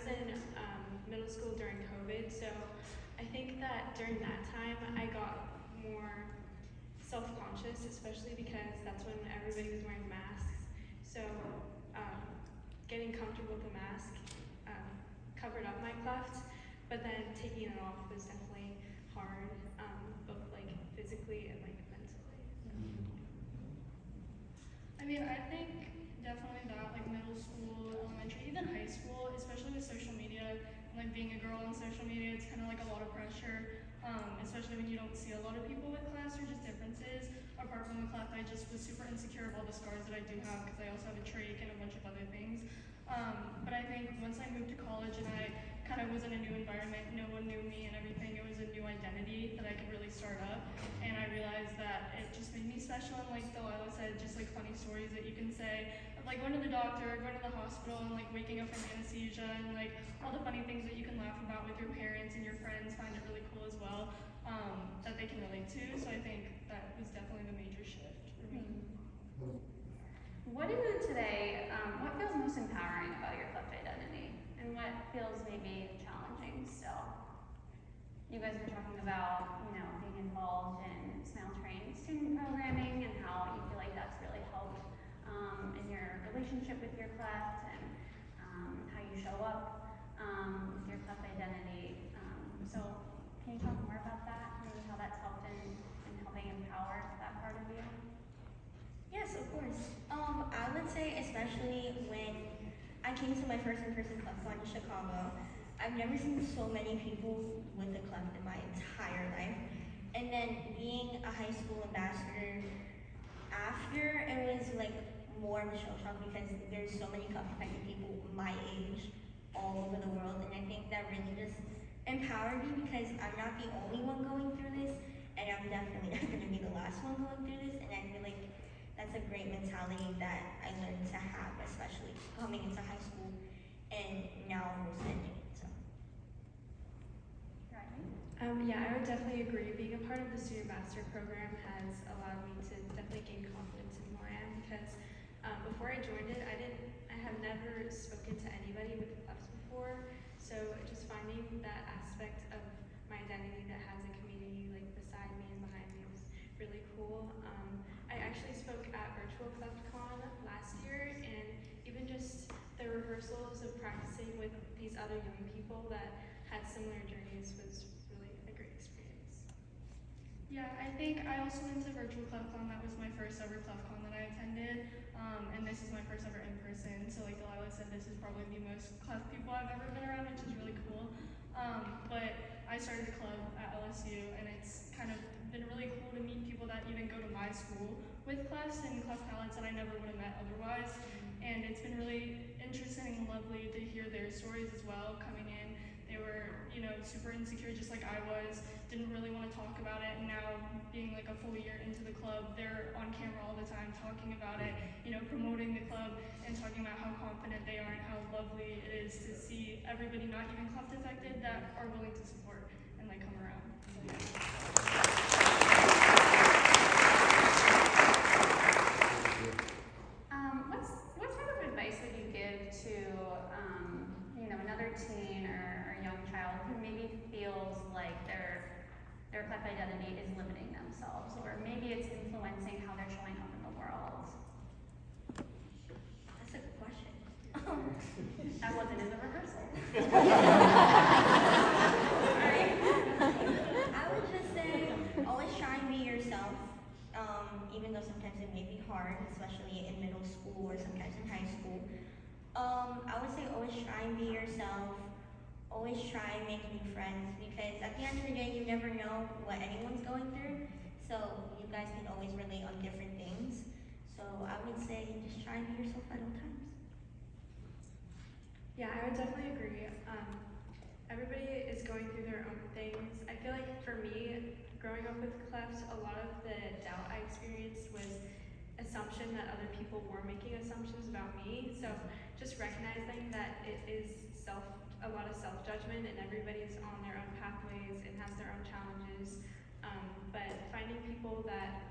was in middle school during COVID, so I think that during that time I got more self-conscious, especially because that's when everybody was wearing masks. So getting comfortable with the mask covered up my cleft, but then taking it off was definitely hard, both like physically and like mentally. I mean, I think definitely that, like middle school, elementary, even high school, especially with social media, and like being a girl on social media, it's kind of like a lot of pressure, especially when you don't see a lot of people with clefts or just differences. Apart from the cleft, I just was super insecure of all the scars that I do have because I also have a trach and a bunch of other things. But I think once I moved to college and I kind of was in a new environment, no one knew me and everything, it was a new identity that I could really start up. And I realized that it just made me special, and like Lila said, just like funny stories that you can say, of like going to the doctor, going to the hospital, and like waking up from anesthesia, and like all the funny things that you can laugh about with your parents and your friends find it really cool as well, that they can relate to. So I think that was definitely the major shift for me. What is it today? What feels most empowering about your Cleft identity, and what feels maybe challenging still? You guys were talking about, being involved in SMAIL trained student programming and how you feel like that's really helped in your relationship with your Cleft and how you show up with your Cleft identity. So can you talk more about that and how that's helped in helping empower that part of you? Yes, of course. I would say especially when I came to my first in-person Cleft con in Chicago, I've never seen so many people with a Cleft in my entire life. And then being a high school ambassador after, it was like more of a shell shock because there's so many Cleft affected people my age all over the world. And I think that really just empowered me because I'm not the only one going through this, and I'm definitely not going to be the last one going through this. And I feel like that's a great mentality that I learned to have, especially coming into high school and now almost ending it. So. Yeah, I would definitely agree. Being a part of the Student Ambassador program has allowed me to definitely gain confidence in who I am because before I joined it, I have never spoken to anybody with clefts before. So just finding that aspect of my identity that has a community like beside me and behind me was really cool. I actually spoke at Virtual Cleft Con last year, and even just the rehearsals of practicing with these other young people that had similar journeys was really a great experience. Yeah, I think I also went to Virtual Cleft Con. That was my first ever Cleft Con that I attended, and this is my first ever in person. So like Lila said, this is probably the most Cleft people I've ever been around, which is really cool. But I started a club at LSU, and it's kind of been really cool to meet people that even go to my school with clefts and cleft palates that I never would have met otherwise. And it's been really interesting and lovely to hear their stories as well. Coming in, they were, super insecure just like I was, didn't really want to talk about it, and now being like a full year into the club, they're on camera all the time talking about it, promoting the club and talking about how confident they are and how lovely it is to see everybody not even cleft affected that are willing to support and like come around. So, yeah. What type of advice would you give to, another teen or young child who maybe feels like their Cleft identity is limiting themselves, or maybe it's influencing how they're showing up in the world? That's a good question. That wasn't in the rehearsal. I would just say always try and be yourself, even though sometimes it may be hard, especially in middle school or sometimes in high school. I would say always try and be yourself, always try and make new friends, because at the end of the day, you never know what anyone's going through, so you guys can always relate on different things. So I would say just try and be yourself at all times. Yeah, I would definitely agree. Everybody is going through their own things. I feel like for me, growing up with clefts, a lot of the doubt I experienced was assumption that other people were making assumptions about me. So just recognizing that it is a lot of self-judgment, and everybody's on their own pathways and has their own challenges. But finding people that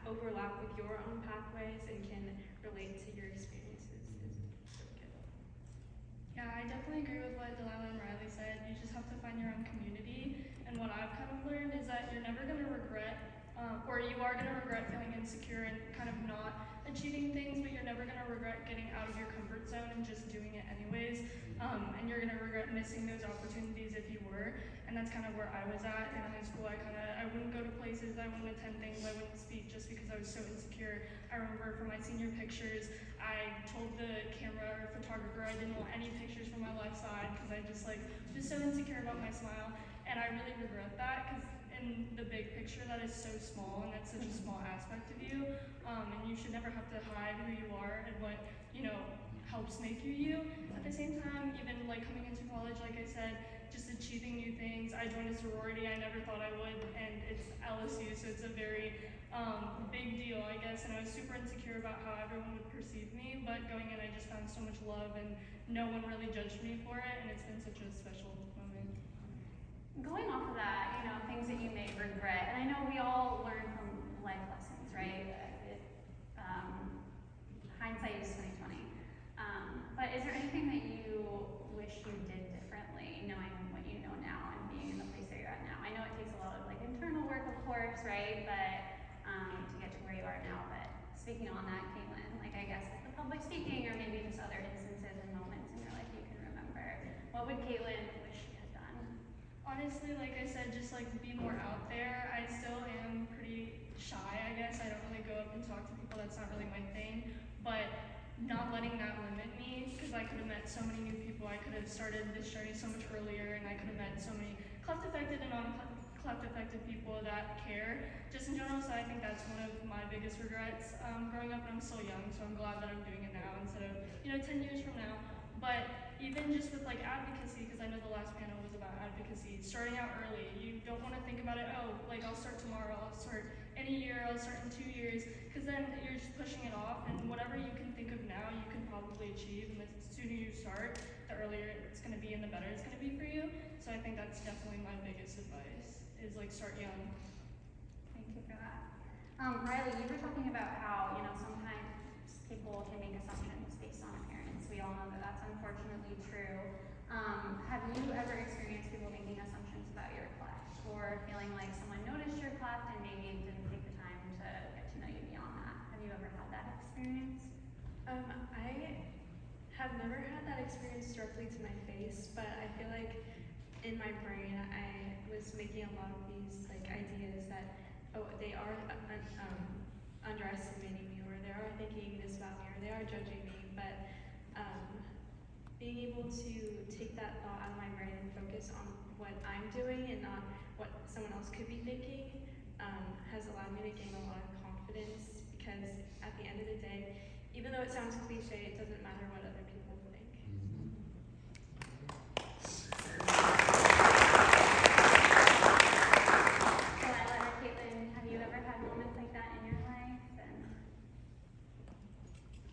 overlap with your own pathways and can relate to your experiences is really good. Yeah, I definitely agree with what what Delilah and Riley said, you just have to find your own community. And what I've kind of learned is that you're never going to regret, or you are going to regret feeling insecure and kind of not achieving things, but you're never going to regret getting out of your comfort zone and just doing it anyways. And you're going to regret missing those opportunities if you were. And that's kind of where I was at in high school. I wouldn't go to places, I wouldn't attend things, I wouldn't speak just because I was so insecure. I remember for my senior pictures, I told the camera or photographer I didn't want any pictures from my left side because I just was so insecure about my smile. And I really regret that because in the big picture that is so small and that's such a small aspect of you. And you should never have to hide who you are and what, helps make you you. At the same time, even coming into college, like I said, just achieving new things. I joined a sorority I never thought I would, and it's LSU, so it's a very big deal, I guess. And I was super insecure about how everyone would perceive me, but going in, I just found so much love, and no one really judged me for it, and it's been such a special moment. Going off of that, things that you may regret, and I know we all learn from life lessons, right? Hindsight is 20/20. But is there anything that you wish you did differently, knowing what you know now and being in the place that you're at now? I know it takes a lot of internal work, of course, right? But to get to where you are now. But speaking on that, Kaitlyn, I guess the public speaking, or maybe just other instances and moments in your life you can remember. What would Kaitlyn wish she had done? Honestly, like I said, just be more out there. I still am pretty shy, I guess. I don't really go up and talk to people. That's not really my thing. But not letting that limit me, because I could have met so many new people. I could have started this journey so much earlier, and I could have met so many cleft affected and non-cleft affected people that care. Just in general, so I think that's one of my biggest regrets growing up. And I'm still young, so I'm glad that I'm doing it now instead of 10 years from now. But even just with advocacy, because I know the last panel was about advocacy, starting out early. You don't want to think about it, I'll start tomorrow, I'll start in a year, I'll start in 2 years, because then you're just pushing it off, and whatever you can think of now, you can probably achieve, and the sooner you start, the earlier it's going to be and the better it's going to be for you. So I think that's definitely my biggest advice, is start young. Thank you for that. Riley, you were talking about how, sometimes people can make assumptions based on appearance. We all know that that's unfortunately true. Have you ever experienced people making assumptions about your cleft, or feeling like someone noticed your cleft and maybe didn't take the time to get to know you beyond that? Have you ever had that experience? I have never had that experience directly to my face, but I feel like in my brain I was making a lot of these ideas that they are underestimating me, or they are thinking this about me, or they are judging me. But being able to take that thought out of my brain and focus on what I'm doing and not what someone else could be thinking has allowed me to gain a lot of confidence, because at the end of the day, even though it sounds cliche, it doesn't matter what other people think. Lila or Kaitlyn, have you ever had moments like that in your life?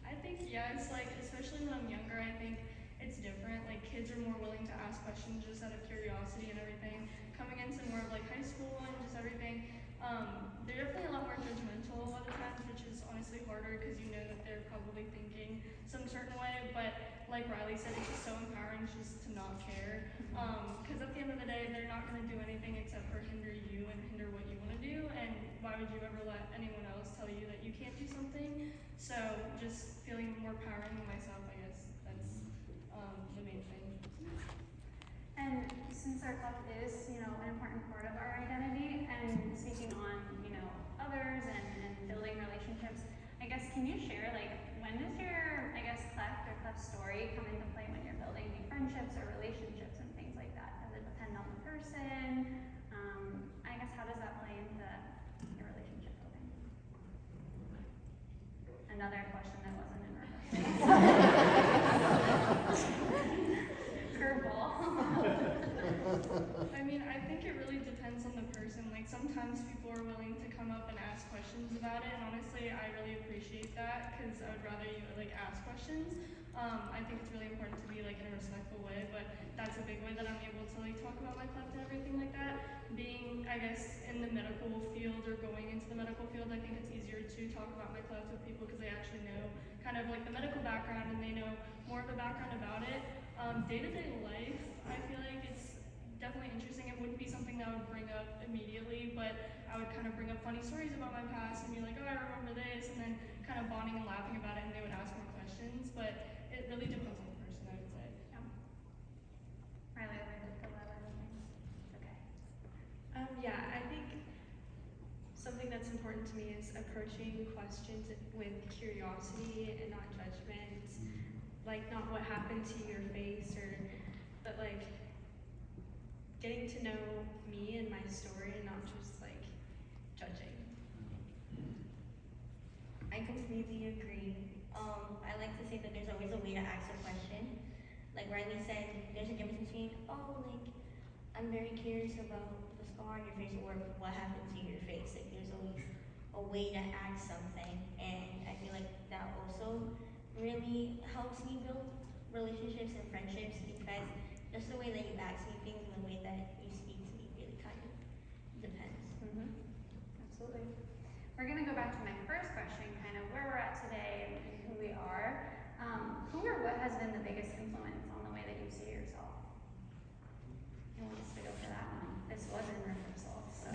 I think yes, especially when I'm younger, I think it's different. Kids are more willing to ask questions just out of curiosity and everything. Coming into more of high school and just everything, they're definitely a lot more judgmental a lot of times, which is honestly harder because you know that they're probably thinking some certain way. But like Riley said, it's just so empowering just to not care. Because at the end of the day, they're not going to do anything except for hinder you and hinder what you want to do. And why would you ever let anyone else tell you that you can't do something? So just feeling more empowering in myself, I guess that's the main thing. And since our cleft is, an important part of our identity, and speaking on, others and building relationships, I guess, can you share, when does your, cleft or cleft story come into play when you're building new friendships or relationships and things like that? Does it depend on the person? I guess, how does that play into your relationship building? Another question that wasn't in rehearsal. Curveball. I think it really depends on the person. Sometimes people are willing to come up and ask questions about it, and honestly, I really appreciate that, because I would rather you ask questions. I think it's really important to be in a respectful way, but that's a big way that I'm able to talk about my cleft and everything like that. Being, I guess, in the medical field or going into the medical field, I think it's easier to talk about my cleft with people because they actually know kind of the medical background and they know more of the background about it. Day-to-day life, I feel like it's definitely interesting. It wouldn't be something that I would bring up immediately, but I would kind of bring up funny stories about my past and be like, oh, I remember this, and then kind of bonding and laughing about it, and they would ask more questions. But it really depends on the person, I would say. Yeah. Riley, over to Lila. Okay. Yeah, I think something that's important to me is approaching questions with curiosity and not judgment. Like, not what happened to your face, but like getting to know me and my story and not just like judging. I completely agree. I like to say that there's always a way to ask a question. Like Riley said, there's a difference between, oh, like, I'm very curious about the scar on your face or what happened to your face. Like, there's always a way to ask something. And I feel like that also really helps me build relationships and friendships because just the way that you ask me things and the way that you speak to me really kind of depends. Absolutely. We're gonna go back to my first question, kind of where we're at today and who we are. Who or what has been the biggest influence on the way that you see yourself? Who wants to go for that one? This was in rehearsal, so.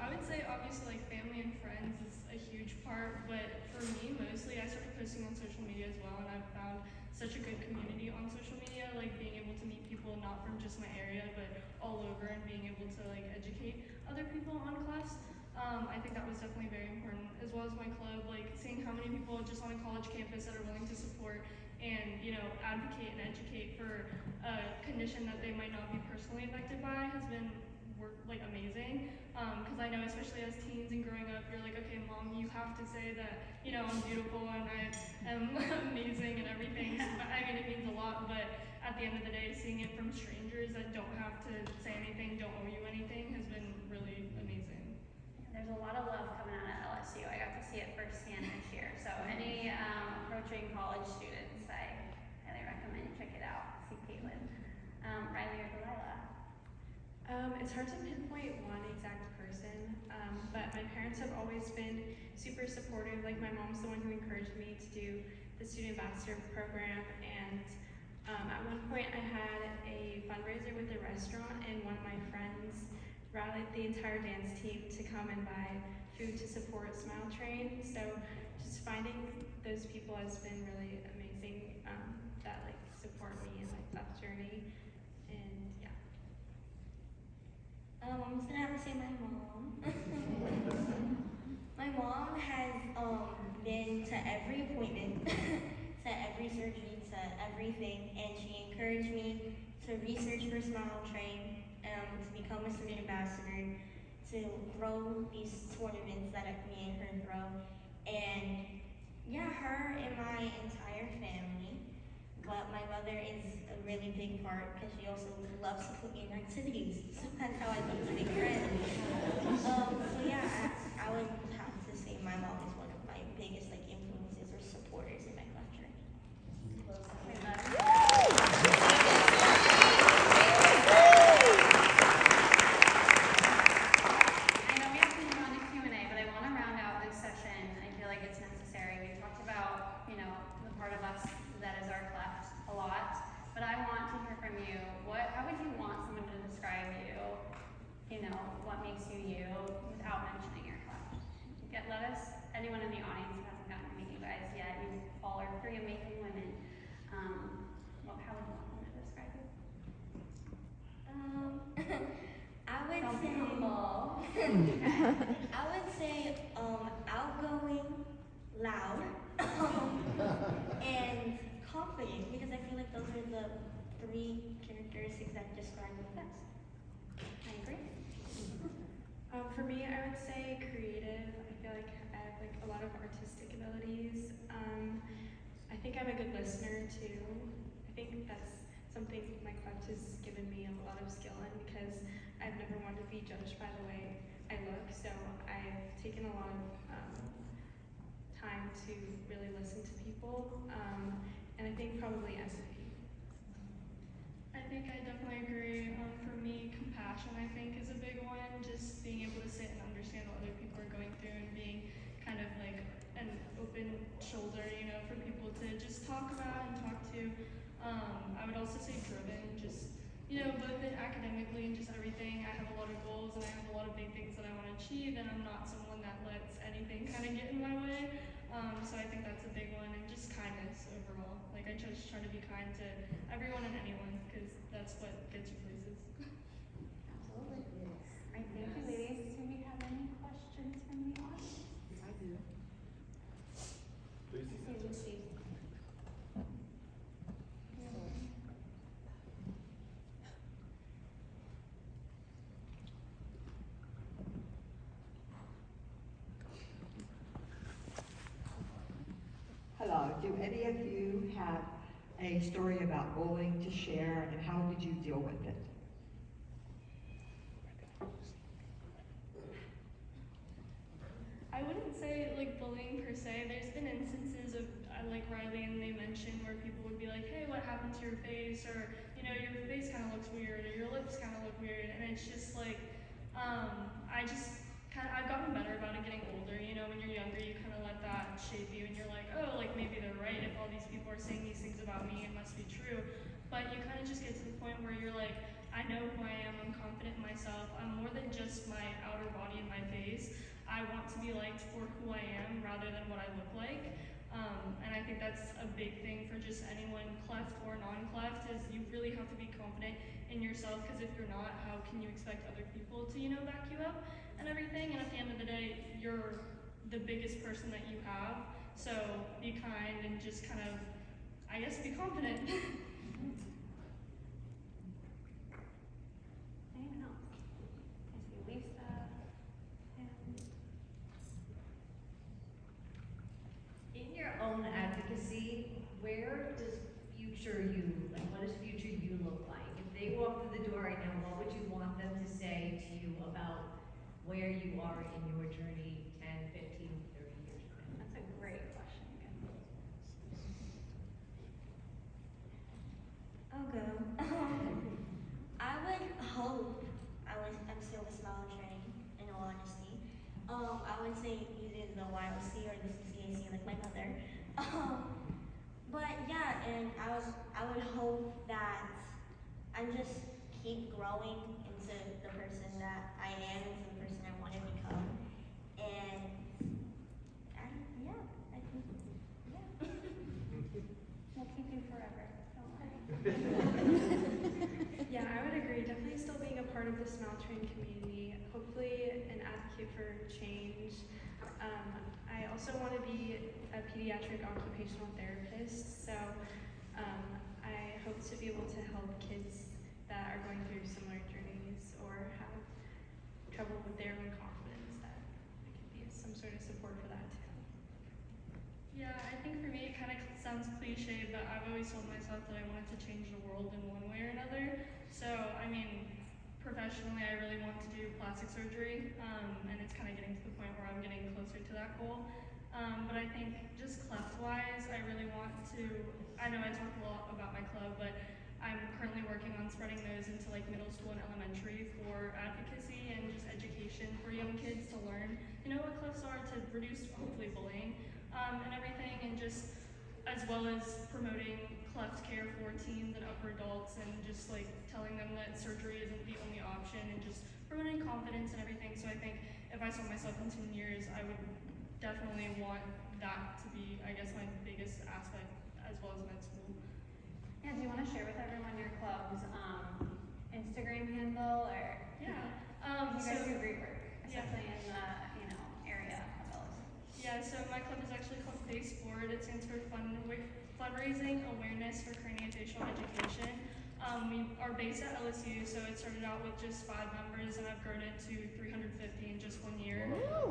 I would say obviously like family and friends is a huge part, but for me mostly I started posting on social media as well, and I've found such a good community on social media, like being able to meet people not from just my area but all over and being able to like educate other people on Clefts. I think that was definitely very important, as well as my club, like seeing how many people just on a college campus that are willing to support and, you know, advocate and educate for a condition that they might not be personally affected by has been like amazing. Because I know especially as teens and growing up, you're like, okay, mom, you have to say that, you know, I'm beautiful and I am amazing and everything. So, I mean, it means a lot, but at the end of the day, seeing it from strangers that don't have to say anything, don't owe you anything, has been really amazing. There's a lot of love coming out of LSU. I got to see it firsthand this year. So any approaching college students, I highly recommend you check it out. See Kaitlyn. Riley or Delilah? It's hard to pinpoint one exact person, but my parents have always been super supportive. Like, my mom's the one who encouraged me to do the student ambassador program, and at one point I had a fundraiser with a restaurant, and one of my friends rallied the entire dance team to come and buy food to support Smile Train. So just finding those people has been really amazing, that like support me in my tough journey. And yeah. I'm just gonna have to say my mom. My mom has been to every appointment, to every surgery, to everything, and she encouraged me to research for Smile Train, to become a student ambassador, to throw these tournaments that me and her throw, and yeah, her and my entire family. But my mother is a really big part because she also loves to put me in activities. So that's how I get to make friends. So yeah, I would have to say my mom is one of my biggest like influences or supporters in my Cleft journey. We love you. I know we have to move on to Q&A, but I want to round out this session. I feel like it's necessary. We talked about, you know, the part of us that is our Cleft a lot, but I want to hear from you. How would you want someone to describe you? You know, what makes you you without mentioning your Cleft? Let us, anyone in the audience who hasn't gotten to meet you guys yet, you all are three amazing women. How would you want them to describe you? I would Don't be say humble. I would say outgoing, loud, and confident, because I feel like those are the three characteristics that describe me best. I agree. For me, I would say creative. I feel like I have like a lot of artistic abilities. I think I'm a good listener too. I think that's something my Cleft has given me a lot of skill in, because I've never wanted to be judged by the way I look. So I've taken a lot of time to really listen to people, and I think probably empathy. I think I definitely agree. For me, compassion, I think, is a big one. Just being able to sit and understand what other people are going through and being kind of like an open shoulder, you know, for people to just talk about and talk to. I would also say driven, just, both in academically and just everything. I have a lot of goals and I have a lot of big things that I want to achieve, and I'm not someone that lets anything kind of get in my way. So I think that's a big one, and just kindness overall. Like, I just try to be kind to everyone and anyone, because that's what gets you places. Absolutely. All right, thank you, ladies. Do we have any questions from the audience? I do. Lucy. Hello, do any of you have a story about bullying to share, and how did you deal with it? I wouldn't say like bullying per se. There's been instances of like Riley and they mentioned where people would be like, hey, what happened to your face? Or, your face kind of looks weird, or your lips kind of look weird. And it's just like, I've gotten better about it getting older. When you're younger, you kind of let that shape you and you're like, oh, like maybe they're right. If all these people are saying these things about me, it must be true. But you kind of just get to the point where you're like, I know who I am, I'm confident in myself. I'm more than just my outer body and my face. I want to be liked for who I am rather than what I look like. And I think that's a big thing for just anyone, cleft or non-cleft, is you really have to be confident in yourself, because if you're not, how can you expect other people to, back you up and everything? And at the end of the day, you're the biggest person that you have. So be kind and just kind of, I guess, be confident. Anyone else? I see Lisa. In your own advocacy, where does future you, what does future you look like? If they walk through the door right now, what would you want them to say to you about where you are in your journey 10, 15, 30 years from now? That's a great question. I'll go. I would hope I'm still a small training, in all honesty. I would say either the YOC or the CCAC, like my mother. But yeah, and I would hope that I just keep growing into the person that I am, into the person I want to become. And I think, yeah. We'll keep you forever. Don't worry. Yeah, I would agree. Definitely still being a part of the Smile Train community. Hopefully an advocate for change. I also want to be a pediatric occupational therapist, so I hope to be able to help kids that are going through similar journeys or have trouble with their own confidence, that I can be some sort of support for that too. Yeah, I think for me it kind of sounds cliche, but I've always told myself that I wanted to change the world in one way or another. So, professionally, I really want to do plastic surgery, and it's kind of getting to the point where I'm getting closer to that goal. But I think just cleft-wise, I really want to, I know I talk a lot about my club, but I'm currently working on spreading those into middle school and elementary for advocacy and just education for young kids to learn, what clefts are, to reduce hopefully bullying and everything, and just as well as promoting cleft care for teens and upper adults, and just telling them that surgery isn't the only option, and just promoting confidence and everything. So I think if I saw myself in 10 years, I would definitely want that to be, I guess, my biggest aspect, as well as med school. Yeah, do you want to share with everyone your club's Instagram handle, or? Yeah. You guys So do great work, yeah. especially in the area of Ellis. Yeah, so my club is actually called Face Forward. It stands for Fundraising Awareness for Craniofacial Education. We are based at LSU, so it started out with just 5 members, and I've grown it to 350 in just 1 year. So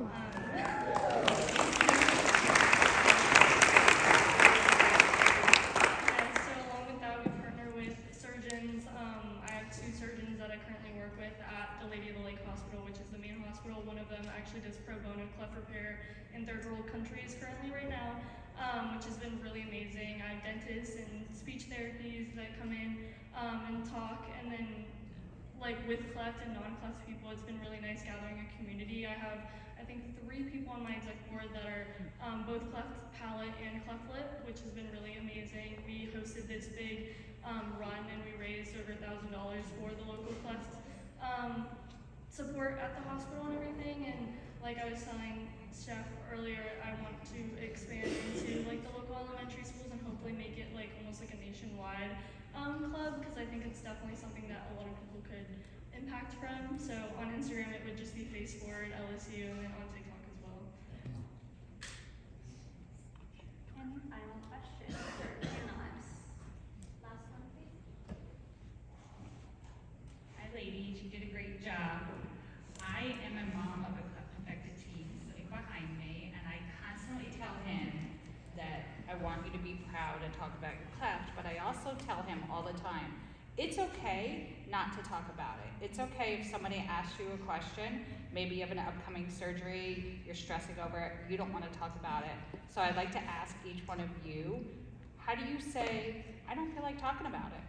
along with that, we partner with surgeons. I have 2 surgeons that I currently work with at the Lady of the Lake Hospital, which is the main hospital. One of them actually does pro bono cleft repair in third world countries currently right now, which has been really amazing. I have dentists and speech therapies that come in and talk, and then with cleft and non-cleft people, it's been really nice gathering a community. I have, I think, 3 people on my exec board that are both cleft palate and cleft lip, which has been really amazing. We hosted this big run, and we raised over $1,000 for the local Cleft support at the hospital and everything. And like I was telling Chef earlier, I want to expand into like the local elementary schools and hopefully make it like almost like a nationwide club, because I think it's definitely something that a lot of people could impact from. So on Instagram it would just be Face Forward LSU, and then on TikTok as well. Any final questions for panelists? Last one, please. Hi ladies, you did a great job. I am a mom of a cleft-affected teen sitting behind me, and I constantly tell him that I want you to be proud and talk about your cleft, but I also tell him all the time, it's okay not to talk about it. It's okay if somebody asks you a question, maybe you have an upcoming surgery, you're stressing over it, you don't want to talk about it. So I'd like to ask each one of you, how do you say, I don't feel like talking about it?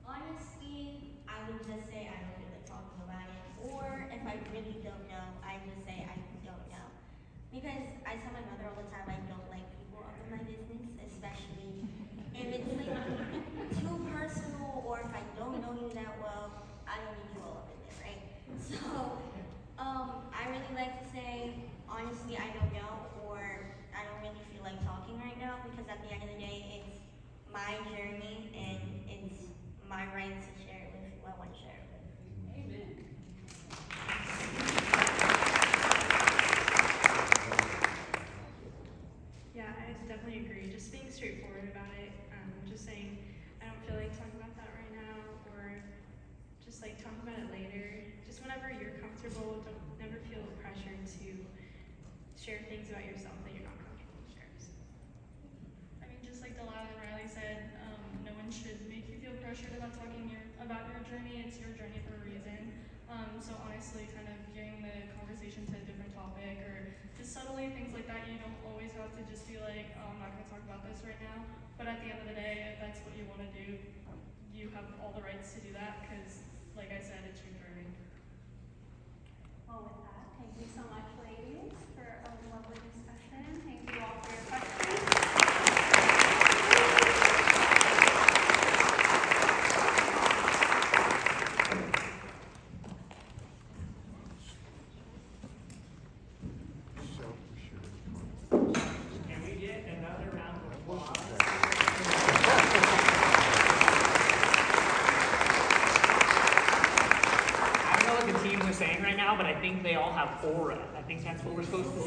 Honestly, I would just say I don't feel like talking about it. Or if I really don't know, I just say I don't know. Because I tell my mother all the time I don't like people up in my business, especially if it's like too personal, or if I don't know you that well, I don't need you all up in there, right? So, I really like to say, honestly, I don't know, or I don't really feel like talking right now, because at the end of the day, it's my journey, and it's my right to share it with who I want to share it with. Amen. Yeah, I definitely agree. Just being straightforward about it. Just saying, I don't feel like talking about that right now, or just like talk about it later. Just whenever you're comfortable. Don't never feel pressure to share things about yourself that you're not comfortable to share. So. I mean, just like Delilah and Riley said, no one should make you feel pressured about talking about your journey. It's your journey for a reason. So honestly, kind of gearing the conversation to a different topic, or just subtly things like that. You don't always have to just be like, oh, I'm not going to talk about this right now. But at the end of the day, if that's what you want to do, you have all the rights to do that, because, like I said, it's your journey. Well, with that, thank you so much, ladies, for a lovely discussion. Thank you all for your questions. Can we get another round of applause? I don't know what the teams are saying right now, but I think they all have aura. I think that's what we're supposed to